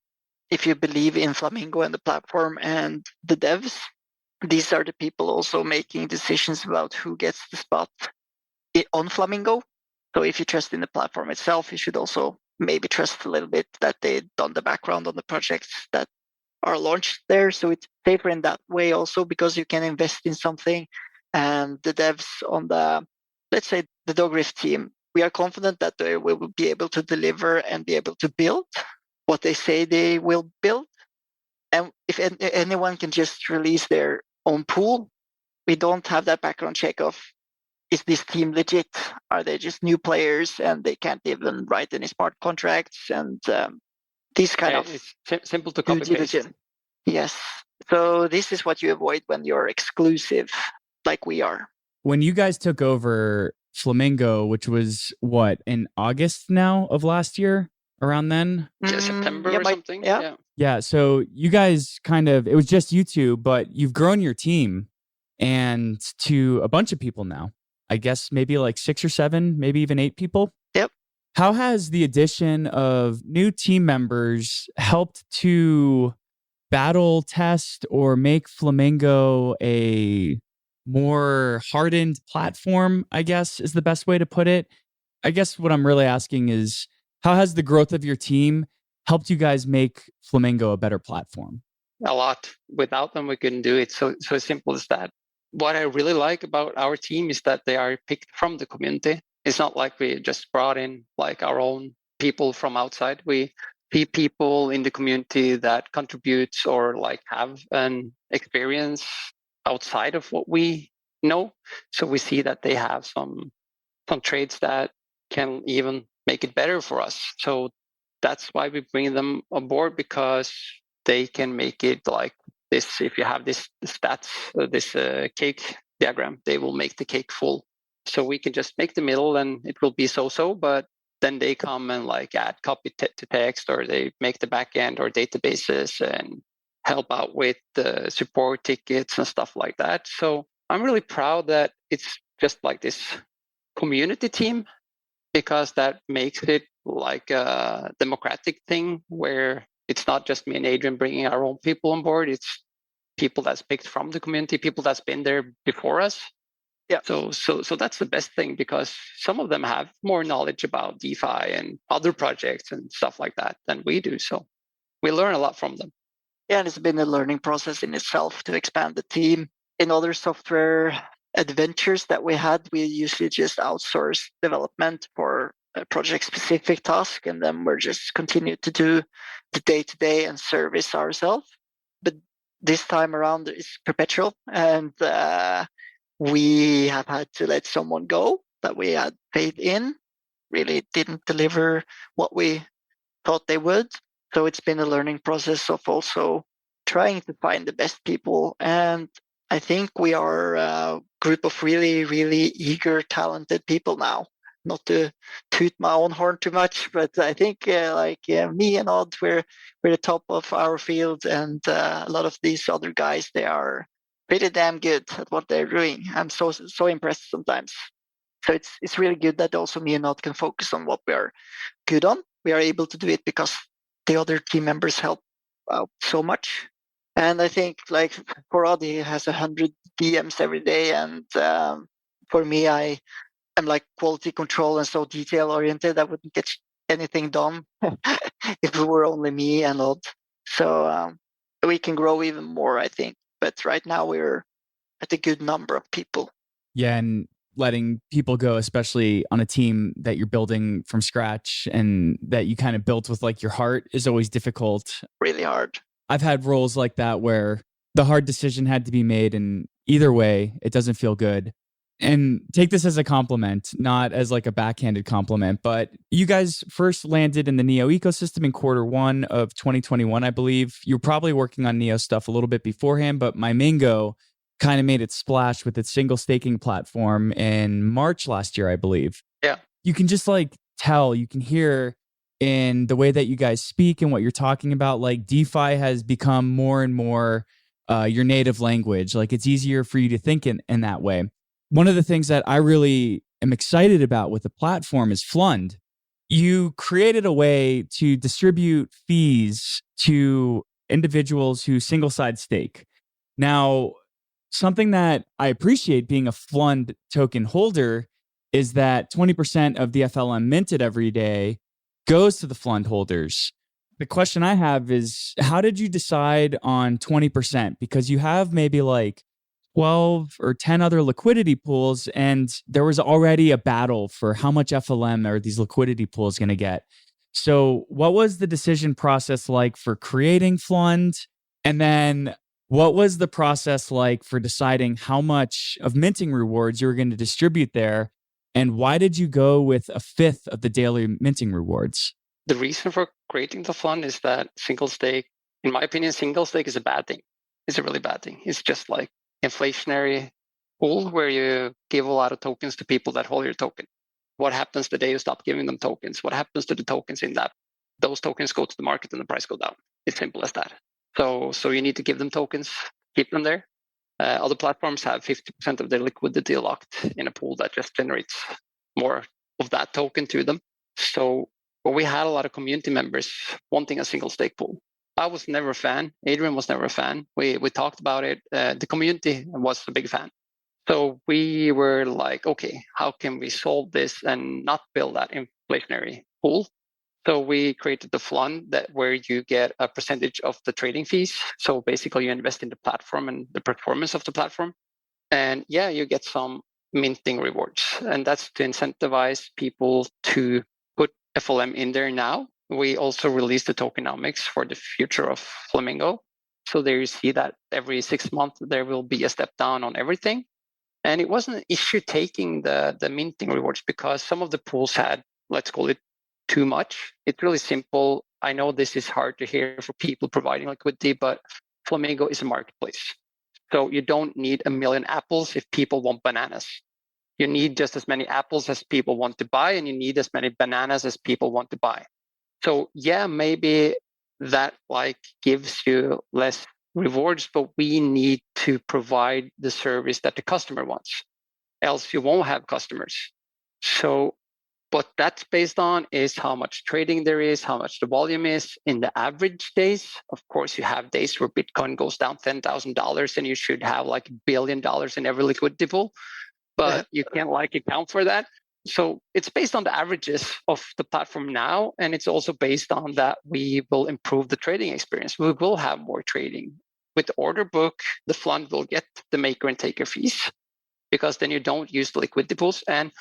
if you believe in Flamingo and the platform and the devs, these are the people also making decisions about who gets the spot on Flamingo. So if you trust in the platform itself, you should also maybe trust a little bit that they've done the background on the projects that are launched there. So it's safer in that way also because you can invest in something. And the devs on the, let's say, the Dogrift team, we are confident that they will be able to deliver and be able to build what they say they will build. And if anyone can just release their own pool, we don't have that background check of, is this team legit? Are they just new players and they can't even write any smart contracts and these kind of it's simple to copy paste. Yes. So this is what you avoid when you're exclusive, like we are. When you guys took over Flamingo, which was what, in August now of last year, around then? September or something. Yeah. So you guys it was just you two, but you've grown your team and to a bunch of people now. I guess maybe like 6 or 7, maybe even 8 people. Yep. How has the addition of new team members helped to battle test or make Flamingo a more hardened platform, I guess is the best way to put it? I guess what I'm really asking is, how has the growth of your team helped you guys make Flamingo a better platform? A lot. Without them, we couldn't do it. So simple as that. What I really like about our team is that they are picked from the community. It's not like we just brought in like our own people from outside. We see people in the community that contributes or like have an experience outside of what we know. So we see that they have some traits that can even make it better for us. So that's why we bring them on board, because they can make it like this. If you have this stats, this cake diagram, they will make the cake full. So we can just make the middle and it will be so-so, but then they come and like add copy to text, or they make the backend or databases and help out with the support tickets and stuff like that. So I'm really proud that it's just like this community team, because that makes it like a democratic thing where it's not just me and Adrian bringing our own people on board. It's people that's picked from the community, people that's been there before us. Yeah. So that's the best thing, because some of them have more knowledge about DeFi and other projects and stuff like that than we do. So we learn a lot from them. Yeah, and it's been a learning process in itself to expand the team. In other software adventures that we had, we usually just outsource development for a project-specific task, and then we're just continue to do the day-to-day and service ourselves. But this time around, it's perpetual, and we have had to let someone go that we had paid in. Really didn't deliver what we thought they would. So it's been a learning process of also trying to find the best people. And I think we are a group of really, really eager, talented people now. Not to toot my own horn too much, but I think me and Odd, we're the top of our field, and a lot of these other guys, they are pretty damn good at what they're doing. I'm so impressed sometimes. So it's really good that also me and Odd can focus on what we are good on. We are able to do it because the other team members help out so much. And I think like for Odd, he has 100 DMs every day, and for me, I'm like quality control and so detail oriented. I wouldn't get anything done if it were only me and Odd. So we can grow even more, I think. But right now we're at a good number of people. Yeah, and letting people go, especially on a team that you're building from scratch and that you kind of built with like your heart, is always difficult. Really hard. I've had roles like that where the hard decision had to be made, and either way, it doesn't feel good. And take this as a compliment, not as like a backhanded compliment, but you guys first landed in the Neo ecosystem in Q1 of 2021, I believe. You're probably working on Neo stuff a little bit beforehand, but Flamingo kind of made its splash with its single staking platform in March last year, I believe. Yeah. You can just like tell, you can hear in the way that you guys speak and what you're talking about, like DeFi has become more and more your native language. Like it's easier for you to think in that way. One of the things that I really am excited about with the platform is FLUND. you created a way to distribute fees to individuals who single side stake. Now, something that I appreciate being a FLUND token holder is that 20% of the FLM minted every day goes to the FLUND holders. The question I have is, how did you decide on 20%? Because you have maybe like 12 or 10 other liquidity pools, and there was already a battle for how much FLM are these liquidity pools going to get. So what was the decision process like for creating FLUND? And then what was the process like for deciding how much of minting rewards you were going to distribute there? And why did you go with a fifth of the daily minting rewards? The reason for creating the fund is that single stake, in my opinion, single stake is a bad thing. It's a really bad thing. It's just like inflationary pool where you give a lot of tokens to people that hold your token. What happens the day you stop giving them tokens? What happens to the tokens in that? Those tokens go to the market and the price go down. It's simple as that. So you need to give them tokens, keep them there. Other platforms have 50% of their liquidity locked in a pool that just generates more of that token to them. So we had a lot of community members wanting a single stake pool. I was never a fan. Adrian was never a fan. We talked about it. The community was a big fan. So we were like, okay, how can we solve this and not build that inflationary pool? So we created the FLUND where you get a percentage of the trading fees. So basically you invest in the platform and the performance of the platform. And yeah, you get some minting rewards. And that's to incentivize people to put FLM in there now. We also released the tokenomics for the future of Flamingo. So there you see that every 6 months there will be a step down on everything. And it wasn't an issue taking the minting rewards because some of the pools had, let's call it, too much. It's really simple. I know this is hard to hear for people providing liquidity, but Flamingo is a marketplace. So you don't need a million apples if people want bananas. You need just as many apples as people want to buy, and you need as many bananas as people want to buy. So yeah, maybe that like gives you less rewards, but we need to provide the service that the customer wants. Else you won't have customers. So what that's based on is how much trading there is, how much the volume is in the average days. Of course, you have days where Bitcoin goes down $10,000 and you should have like $1 billion in every liquidity pool, but you can't like account for that. So it's based on the averages of the platform now. And it's also based on that we will improve the trading experience. We will have more trading. With the order book, the FLUND will get the maker and taker fees because then you don't use the liquidity pools. And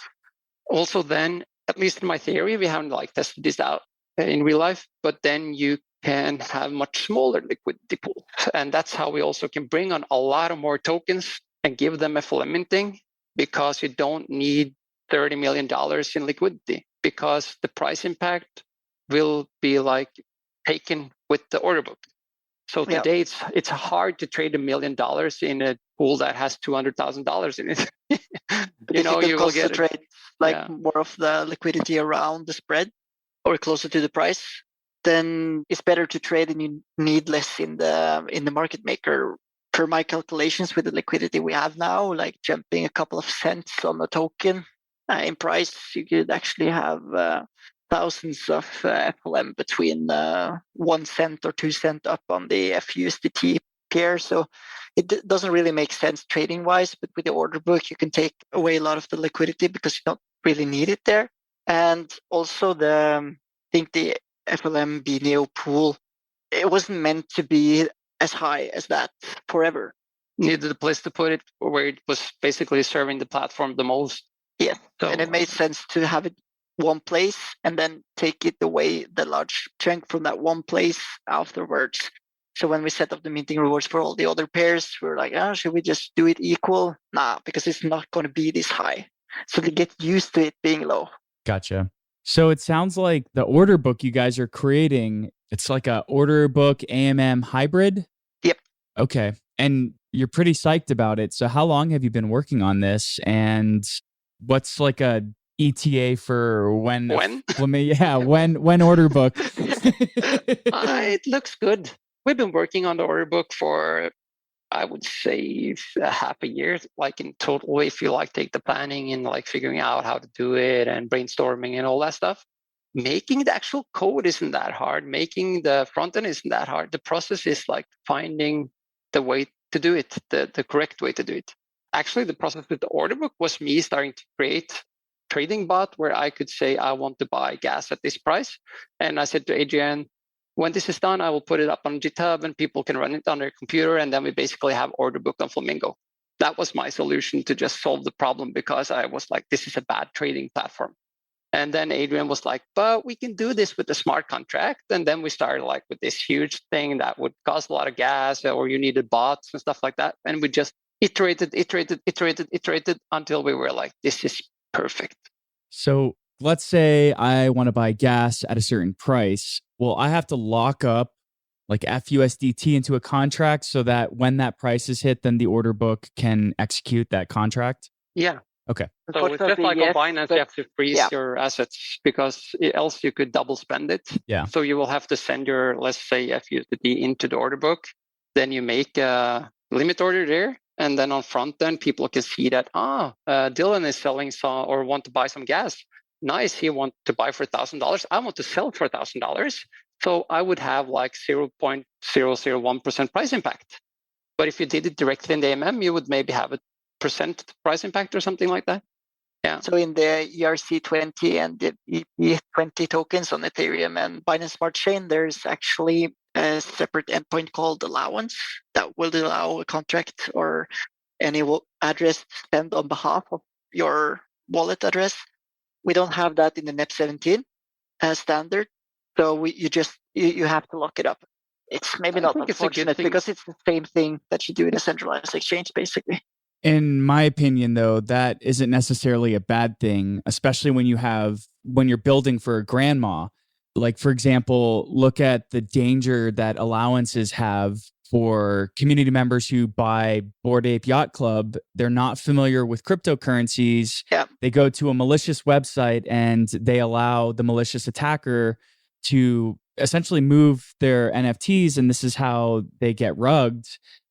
also then, at least in my theory, we haven't like tested this out in real life, but then you can have much smaller liquidity pools. And that's how we also can bring on a lot of more tokens and give them FLM minting because you don't need $30 million in liquidity because the price impact will be like taken with the order book. So today it's hard to trade $1 million in a pool that has $200,000 in it. you will get trade more of the liquidity around the spread or closer to the price. Then it's better to trade, and you need less in the market maker. Per my calculations, with the liquidity we have now, like jumping a couple of cents on the token in price, you could actually have thousands of FLM between 1 cent or 2 cents up on the FUSDT pair. So it doesn't really make sense trading wise, but with the order book, you can take away a lot of the liquidity because you don't really need it there. And also I think the FLM BNEO pool, it wasn't meant to be as high as that forever. Needed a place to put it where it was basically serving the platform the most. Yeah, so, and it made sense to have it one place and then take it away, the large chunk from that one place afterwards. So when we set up the minting rewards for all the other pairs, we're like, should we just do it equal? Nah, because it's not going to be this high. So they get used to it being low. Gotcha. So it sounds like the order book you guys are creating, it's like a order book AMM hybrid? Yep. Okay. And you're pretty psyched about it. So how long have you been working on this? And what's like a ETA for when? When order book? It looks good. We've been working on the order book for, I would say, half a year, like in total, if you like take the planning and like figuring out how to do it and brainstorming and all that stuff. making the actual code isn't that hard. Making the front end isn't that hard. The process is like finding the way to do it, the correct way to do it. Actually, the process with the order book was me starting to create trading bot where I could say, I want to buy gas at this price. And I said to Adrian, when this is done, I will put it up on GitHub and people can run it on their computer. And then we basically have order book on Flamingo. That was my solution to just solve the problem, because I was like, this is a bad trading platform. And then Adrian was like, but we can do this with a smart contract. And then we started like with this huge thing that would cost a lot of gas, or you needed bots and stuff like that. And we just iterated until we were like, this is perfect. So let's say I want to buy gas at a certain price. Well, I have to lock up like FUSDT into a contract so that when that price is hit, then the order book can execute that contract? Yeah. Okay. So it's just like on Binance, you have to freeze your assets, because else you could double spend it. Yeah. So you will have to send your, let's say, FUSDT into the order book. Then you make a limit order there. And then on front end, people can see that, Dylan is selling some or want to buy some gas. Nice. He wants to buy for $1,000. I want to sell for $1,000. So I would have like 0.001% price impact. But if you did it directly in the AMM, you would maybe have a % price impact or something like that. Yeah. So in the ERC20 and the EP20 tokens on Ethereum and Binance Smart Chain, there's actually a separate endpoint called allowance that will allow a contract or any address sent on behalf of your wallet address. We don't have that in the NEP17 as standard. So you have to lock it up. It's maybe not unfortunate because it's the same thing that you do in a centralized exchange, basically. In my opinion, though, that isn't necessarily a bad thing, especially when you're building for a grandma. Like, for example, look at the danger that allowances have for community members who buy Bored Ape Yacht Club. They're not familiar with cryptocurrencies. Yeah. They go to a malicious website and they allow the malicious attacker to essentially move their NFTs. And this is how they get rugged,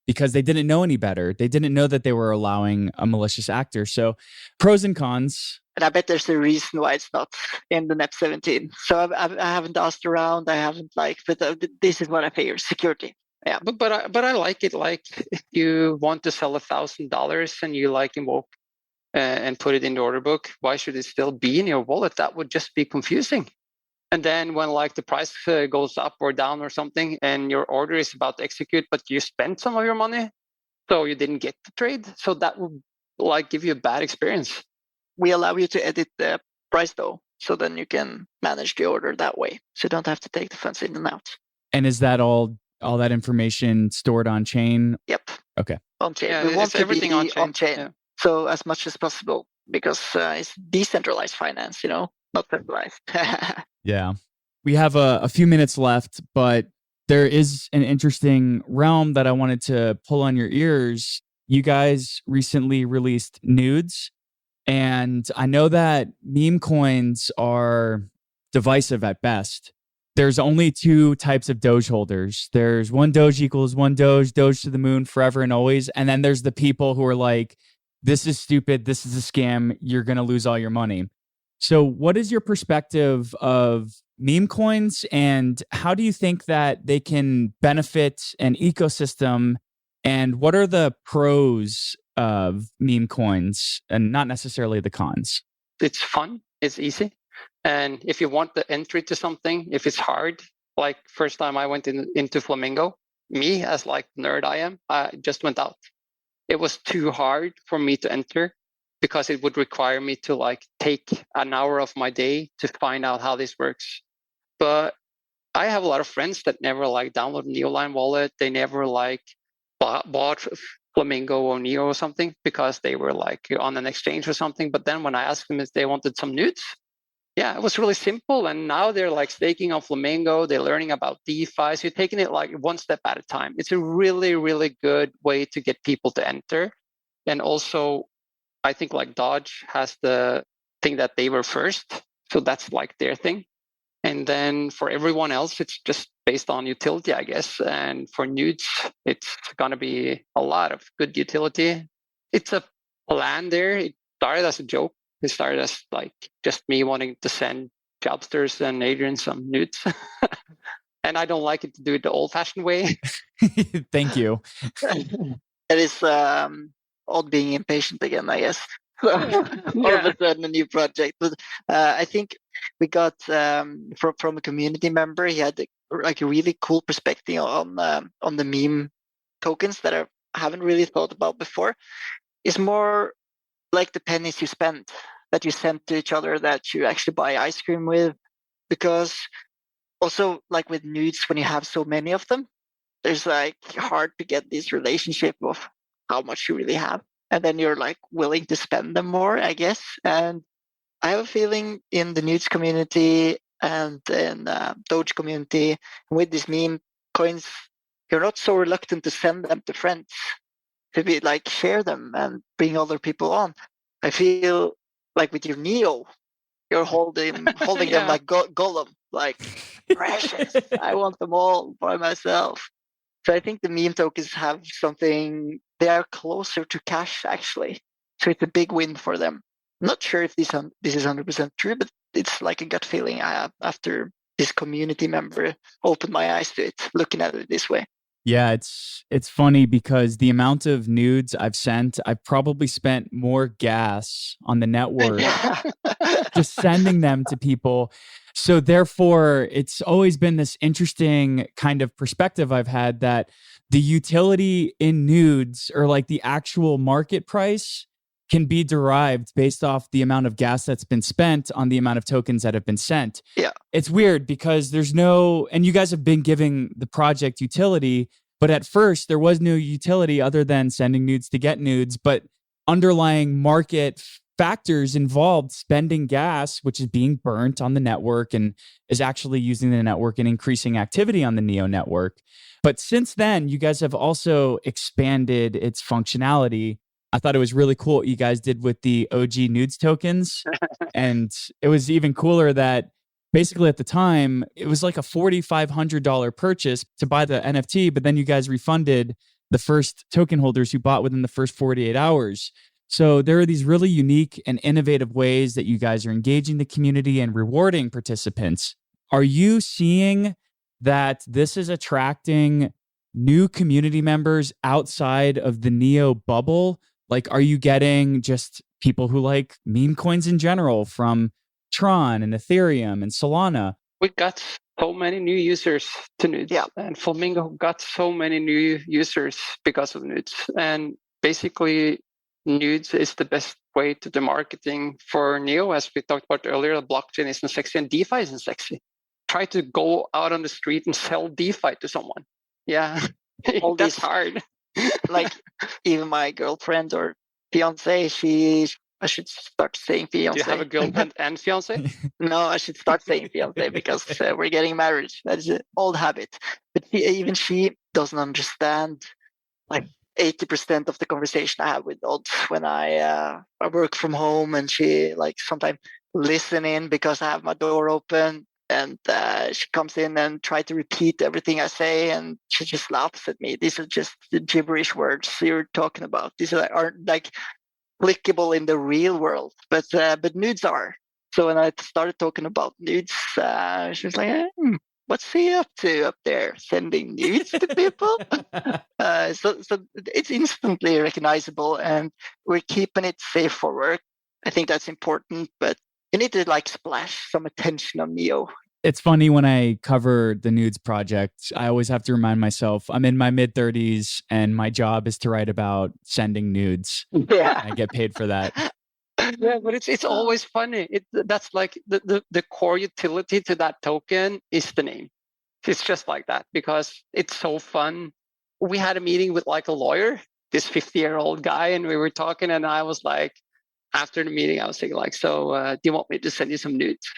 because they didn't know any better. They didn't know that they were allowing a malicious actor. So pros and cons. And I bet there's a reason why it's not in the NEP17. So I haven't asked around. I haven't but this is what I figure: security. Yeah. But I like it. Like, if you want to sell $1,000 and you like invoke and put it in the order book, why should it still be in your wallet? That would just be confusing. And then when like the price goes up or down or something, and your order is about to execute, but you spent some of your money, so you didn't get the trade. So that would like give you a bad experience. We allow you to edit the price though, so then you can manage the order that way. So you don't have to take the funds in and out. And is that all that information stored on chain? Yep. Okay. On chain. Yeah, we want to everything be on chain. Yeah. So as much as possible, because it's decentralized finance, not centralized. Yeah. We have a few minutes left, but there is an interesting realm that I wanted to pull on your ears. You guys recently released nudes, and I know that meme coins are divisive at best. There's only two types of Doge holders. There's one Doge equals one Doge to the moon forever and always. And then there's the people who are like, this is stupid, this is a scam, you're going to lose all your money. So what is your perspective of meme coins, and how do you think that they can benefit an ecosystem? And what are the pros of meme coins and not necessarily the cons? It's fun. It's easy. And if you want the entry to something, if it's hard, like first time I went into Flamingo, me as like nerd I am, I just went out. It was too hard for me to enter, because it would require me to like take an hour of my day to find out how this works. But I have a lot of friends that never like downloaded Neoline wallet. They never like bought Flamingo or Neo or something, because they were like on an exchange or something. But then when I asked them if they wanted some nudes, yeah, it was really simple. And now they're like staking on Flamingo. They're learning about DeFi. So you're taking it like one step at a time. It's a really, really good way to get people to enter. And also, I think like Dodge has the thing that they were first. So that's like their thing. And then for everyone else, it's just based on utility, I guess. And for nudes, it's going to be a lot of good utility. It's a plan there. It started as a joke. It started as like just me wanting to send Jobsters and Adrian some nudes. And I don't like it to do it the old-fashioned way. Thank you. It is odd being impatient again, I guess. All of a sudden, a new project. But I think we got from a community member. He had like a really cool perspective on the meme tokens that I haven't really thought about before. It's more like the pennies you spend, that you send to each other, that you actually buy ice cream with, because also like with nudes, when you have so many of them, there's like hard to get this relationship of how much you really have, and then you're like willing to spend them more, I guess. And I have a feeling in the nudes community and in Doge community, with these meme coins, you're not so reluctant to send them to friends, to be like share them and bring other people on. I feel like with your Neo, you're holding them like Gollum, like precious. I want them all by myself. So I think the meme tokens have something. They are closer to cash actually. So it's a big win for them. I'm not sure if this is 100% true, but it's like a gut feeling I have after this community member opened my eyes to it, looking at it this way. Yeah, it's funny because the amount of nudes I've sent, I've probably spent more gas on the network just sending them to people. So therefore, it's always been this interesting kind of perspective I've had that the utility in nudes, or like the actual market price, can be derived based off the amount of gas that's been spent on the amount of tokens that have been sent. Yeah. It's weird because there's no, and you guys have been giving the project utility, but at first there was no utility other than sending nudes to get nudes, but underlying market factors involved spending gas, which is being burnt on the network and is actually using the network and increasing activity on the Neo network. But since then, you guys have also expanded its functionality. I thought it was really cool what you guys did with the OG nudes tokens. And it was even cooler that basically at the time, it was like a $4,500 purchase to buy the NFT, but then you guys refunded the first token holders who bought within the first 48 hours. So there are these really unique and innovative ways that you guys are engaging the community and rewarding participants. Are you seeing that this is attracting new community members outside of the Neo bubble? Like, are you getting just people who like meme coins in general from Tron and Ethereum and Solana? We got so many new users to nudes. Yeah. And Flamingo got so many new users because of nudes. And basically, nudes is the best way to do marketing for Neo. As we talked about earlier, the blockchain isn't sexy and DeFi isn't sexy. Try to go out on the street and sell DeFi to someone. Yeah, that's hard. Like even my girlfriend or fiance, I should start saying fiance. Do you have a girlfriend and fiance? No, I should start saying fiance because we're getting married. That's an old habit. But even she doesn't understand like 80% of the conversation I have with odds when I work from home, and she like sometimes listen in because I have my door open, and she comes in and try to repeat everything I say, and she just laughs at me. These are just the gibberish words you're talking about. These aren't like applicable in the real world, but nudes are. So when I started talking about nudes, she was like, what's he up to up there, sending nudes to people? So it's instantly recognizable, and we're keeping it safe for work. I think that's important, but you need to like splash some attention on Neo. It's funny when I cover the nudes project, I always have to remind myself I'm in my mid-30s and my job is to write about sending nudes. Yeah. I get paid for that. Yeah, but it's always funny. That's like the core utility to that token is the name. It's just like that because it's so fun. We had a meeting with like a lawyer, this 50-year-old guy, and we were talking, and I was like, after the meeting, I was thinking like, so do you want me to send you some nudes?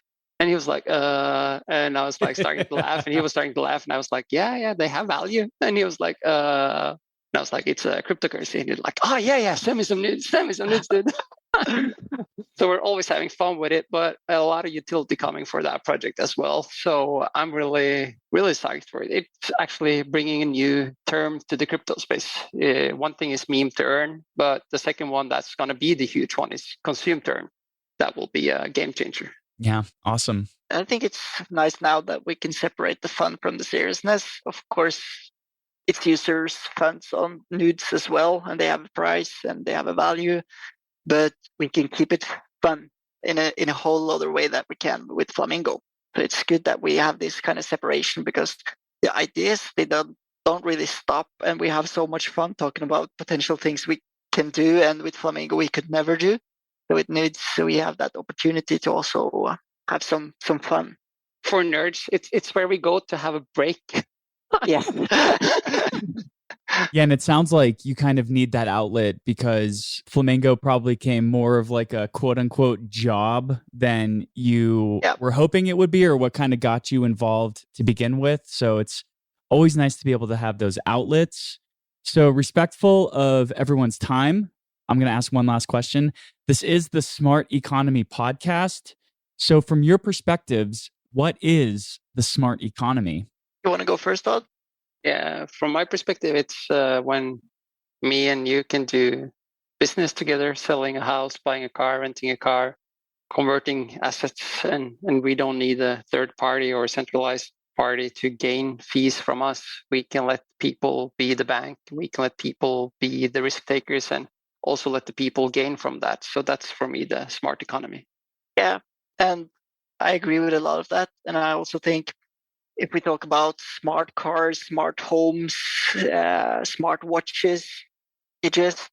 And he was like, and I was like starting to laugh, and he was starting to laugh, and I was like, yeah, they have value. And he was like, and I was like, it's a cryptocurrency. And he's like, oh, yeah, send me some nudes, dude. So we're always having fun with it, but a lot of utility coming for that project as well. So I'm really, really psyched for it. It's actually bringing a new term to the crypto space. One thing is meme to earn, but the second one that's going to be the huge one is consume to earn. That will be a game changer. Yeah, awesome. I think it's nice now that we can separate the fun from the seriousness. Of course, its users funds on nudes as well, and they have a price and they have a value, but we can keep it fun in a whole other way that we can with Flamingo. So it's good that we have this kind of separation, because the ideas, they don't really stop, and we have so much fun talking about potential things we can do, and with Flamingo we could never do. So it needs, so we have that opportunity to also have some fun. For nerds, it's where we go to have a break. Yeah. Yeah, and it sounds like you kind of need that outlet, because Flamingo probably came more of like a quote unquote job than you were hoping it would be, or what kind of got you involved to begin with. So it's always nice to be able to have those outlets. So, respectful of everyone's time, I'm going to ask one last question. This is the Smart Economy podcast. So from your perspectives, what is the smart economy? You want to go first, Todd? Yeah, from my perspective, it's when me and you can do business together, selling a house, buying a car, renting a car, converting assets, and we don't need a third party or a centralized party to gain fees from us. We can let people be the bank. We can let people be the risk takers, and also let the people gain from that. So that's, for me, the smart economy. Yeah, and I agree with a lot of that. And I also think if we talk about smart cars, smart homes, smart watches, you just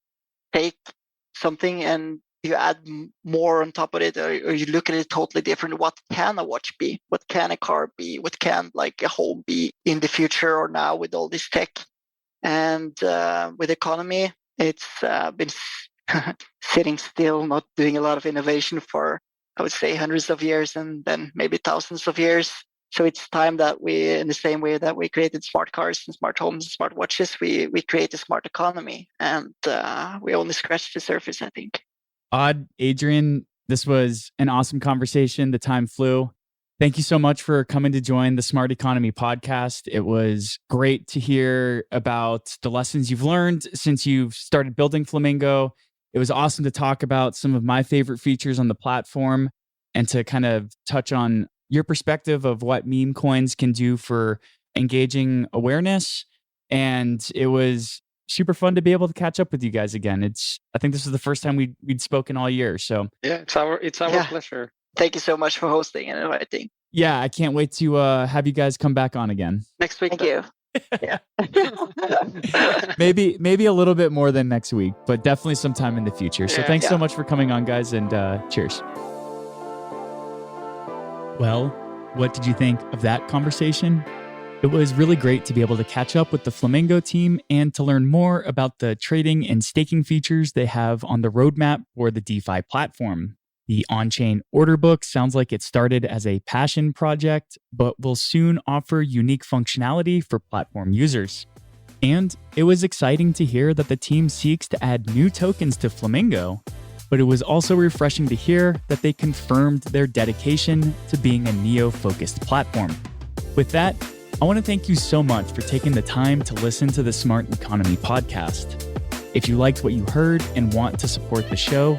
take something and you add more on top of it, or you look at it totally different. What can a watch be? What can a car be? What can like a home be in the future or now with all this tech? And with economy, it's been sitting still, not doing a lot of innovation for, I would say, hundreds of years, and then maybe thousands of years. So it's time that we, in the same way that we created smart cars and smart homes and smart watches, we create a smart economy. And we only scratched the surface, I think. Adrian, this was an awesome conversation. The time flew. Thank you so much for coming to join the Smart Economy podcast. It was great to hear about the lessons you've learned since you've started building Flamingo. It was awesome to talk about some of my favorite features on the platform, and to kind of touch on your perspective of what meme coins can do for engaging awareness. And it was super fun to be able to catch up with you guys again. I think this is the first time we'd spoken all year. So yeah, it's our pleasure. Thank you so much for hosting and inviting. Yeah, I can't wait to have you guys come back on again. Next week. Thank you. Yeah. maybe a little bit more than next week, but definitely sometime in the future. So thanks so much for coming on, guys, and cheers. Well, what did you think of that conversation? It was really great to be able to catch up with the Flamingo team and to learn more about the trading and staking features they have on the roadmap for the DeFi platform. The on-chain order book sounds like it started as a passion project, but will soon offer unique functionality for platform users. And it was exciting to hear that the team seeks to add new tokens to Flamingo, but it was also refreshing to hear that they confirmed their dedication to being a NEO-focused platform. With that, I want to thank you so much for taking the time to listen to the Smart Economy podcast. If you liked what you heard and want to support the show,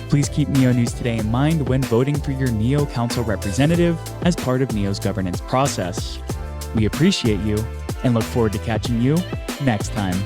please keep NEO News Today in mind when voting for your NEO Council representative as part of NEO's governance process. We appreciate you and look forward to catching you next time.